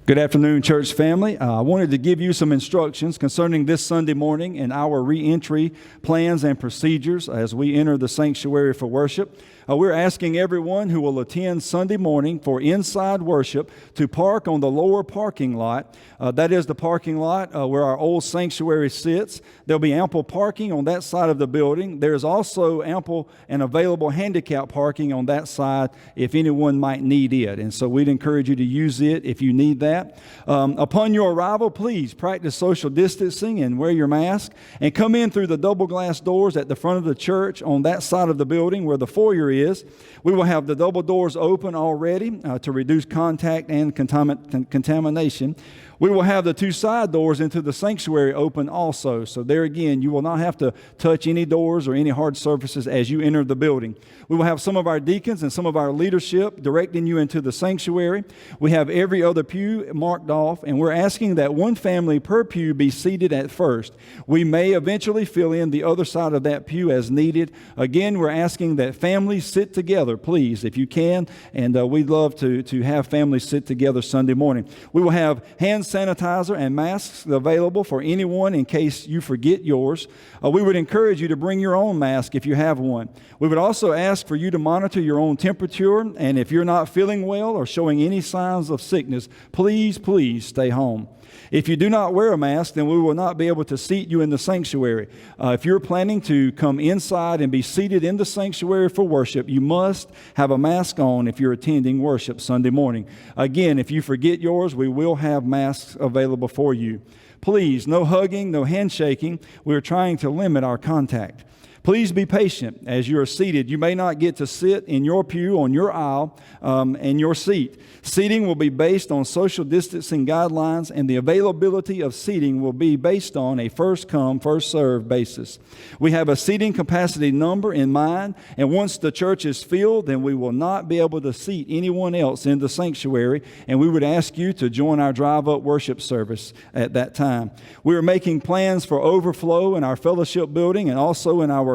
Good afternoon, church family. I wanted to give you some instructions concerning this Sunday morning and our re-entry plans and procedures as we enter the sanctuary for worship. We're asking everyone who will attend Sunday morning for inside worship to park on the lower parking lot. That is the parking lot where our old sanctuary sits. There'll be ample parking on that side of the building. There's also ample and available handicap parking on that side if anyone might need it. And so we'd encourage you to use it if you need that. Upon your arrival, please practice social distancing and wear your mask. And come in through the double glass doors at the front of the church on that side of the building where the foyer is. We will have the double doors open already to reduce contact and contamination. We will have the two side doors into the sanctuary open also. So there again, you will not have to touch any doors or any hard surfaces as you enter the building. We will have some of our deacons and some of our leadership directing you into the sanctuary. We have every other pew marked off, and we're asking that one family per pew be seated at first. We may eventually fill in the other side of that pew as needed. Again, we're asking that families sit together, please, if you can, and we'd love to have families sit together Sunday morning. We will have hand sanitizer and masks available for anyone in case you forget yours. We would encourage you to bring your own mask if you have one. We would also ask for you to monitor your own temperature, and if you're not feeling well or showing any signs of sickness, please stay home. If you do not wear a mask, then we will not be able to seat you in the sanctuary. If you're planning to come inside and be seated in the sanctuary for worship, you must have a mask on if you're attending worship Sunday morning. Again, if you forget yours, we will have masks available for you. Please, no hugging, no handshaking. We're trying to limit our contact. Please be patient as you are seated. You may not get to sit in your pew on your aisle and your seat. Seating will be based on social distancing guidelines, and the availability of seating will be based on a first-come, first-served basis. We have a seating capacity number in mind, and once the church is filled, then we will not be able to seat anyone else in the sanctuary, and we would ask you to join our drive-up worship service at that time. We are making plans for overflow in our fellowship building and also in our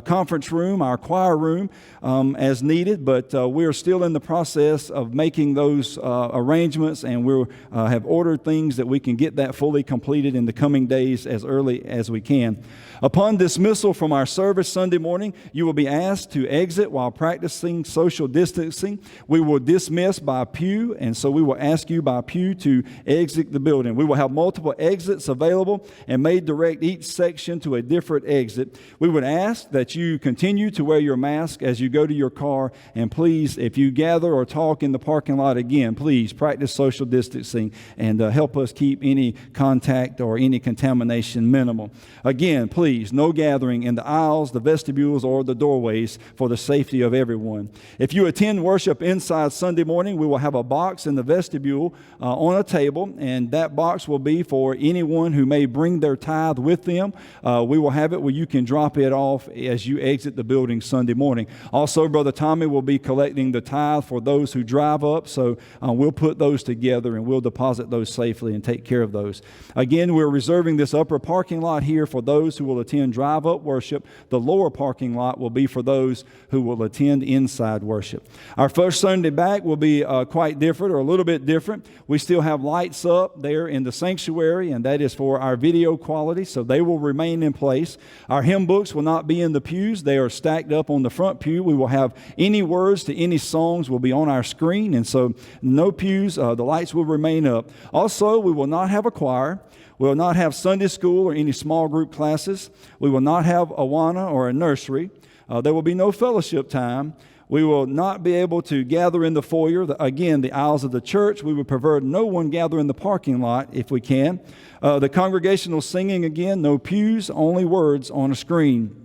conference room, our choir room, as needed, but we are still in the process of making those arrangements, and we have ordered things that we can get that fully completed in the coming days as early as we can. Upon dismissal from our service Sunday morning, you will be asked to exit while practicing social distancing. We will dismiss by pew, and so we will ask you by pew to exit the building. We will have multiple exits available and may direct each section to a different exit. We would ask that you continue to wear your mask as you go to your car, and please, if you gather or talk in the parking lot again, please practice social distancing and help us keep any contact or any contamination minimal. Again, please, no gathering in the aisles, the vestibules, or the doorways for the safety of everyone. If you attend worship inside Sunday morning, we will have a box in the vestibule on a table, and that box will be for anyone who may bring their tithe with them. We will have it where you can drop it off as you exit the building Sunday morning. Also, Brother Tommy will be collecting the tithe for those who drive up, so we'll put those together and we'll deposit those safely and take care of those. Again, we're reserving this upper parking lot here for those who will attend drive-up worship. The lower parking lot will be for those who will attend inside worship. Our first Sunday back will be quite different, or a little bit different. We still have lights up there in the sanctuary, and that is for our video quality, so they will remain in place. Our hymn books will not be in the pews. They are stacked up on the front pew. We will have any words to any songs will be on our screen, and so no pews. The lights will remain up. Also, we will not have a choir. We will not have Sunday school or any small group classes. We will not have Awana or a nursery. There will be no fellowship time. We will not be able to gather in the foyer, again, the aisles of the church. We would prefer no one gather in the parking lot if we can. The congregational singing, again, no pews, only words on a screen.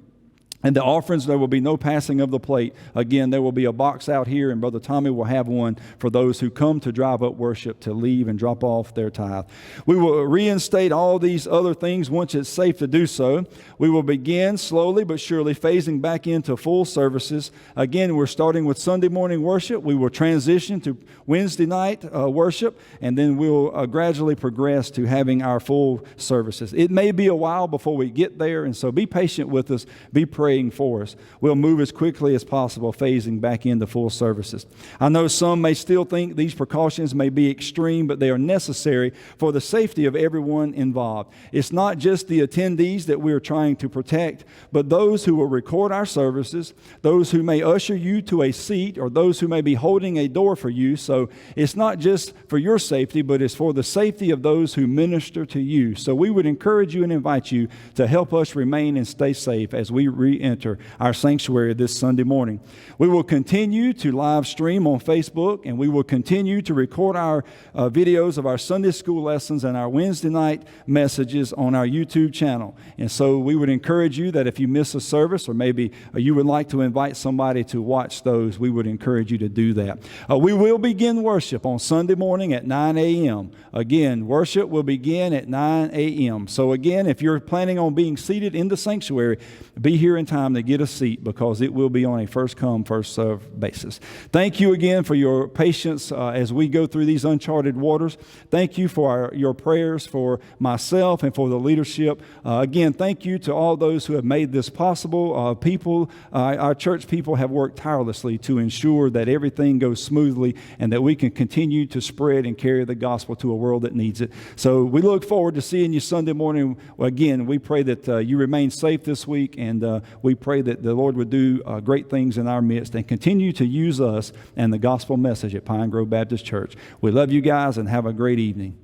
And the offerings, there will be no passing of the plate. Again, there will be a box out here, and Brother Tommy will have one for those who come to drive up worship to leave and drop off their tithe. We will reinstate all these other things once it's safe to do so. We will begin slowly but surely phasing back into full services. Again, we're starting with Sunday morning worship. We will transition to Wednesday night worship, and then we'll gradually progress to having our full services. It may be a while before we get there, and so be patient with us. Be praying praying for us. We'll move as quickly as possible, phasing back into full services. I know some may still think these precautions may be extreme, but they are necessary for the safety of everyone involved. It's not just the attendees that we're trying to protect, but those who will record our services, those who may usher you to a seat, or those who may be holding a door for you. So it's not just for your safety, but it's for the safety of those who minister to you. So we would encourage you and invite you to help us remain and stay safe as we re-enter our sanctuary this Sunday morning. We will continue to live stream on Facebook, and we will continue to record our videos of our Sunday school lessons and our Wednesday night messages on our YouTube channel. And so we would encourage you that if you miss a service, or maybe you would like to invite somebody to watch those, we would encourage you to do that. We will begin worship on Sunday morning at 9 a.m. Again, worship will begin at 9 a.m. So again, if you're planning on being seated in the sanctuary, be here in time to get a seat, because it will be on a first come, first served basis. Thank you again for your patience as we go through these uncharted waters. Thank you for your prayers for myself and for the leadership. Again, thank you to all those who have made this possible. Our church people have worked tirelessly to ensure that everything goes smoothly and that we can continue to spread and carry the gospel to a world that needs it. So we look forward to seeing you Sunday morning. Again, we pray that you remain safe this week, and we pray that the Lord would do great things in our midst and continue to use us and the gospel message at Pine Grove Baptist Church. We love you guys, and have a great evening.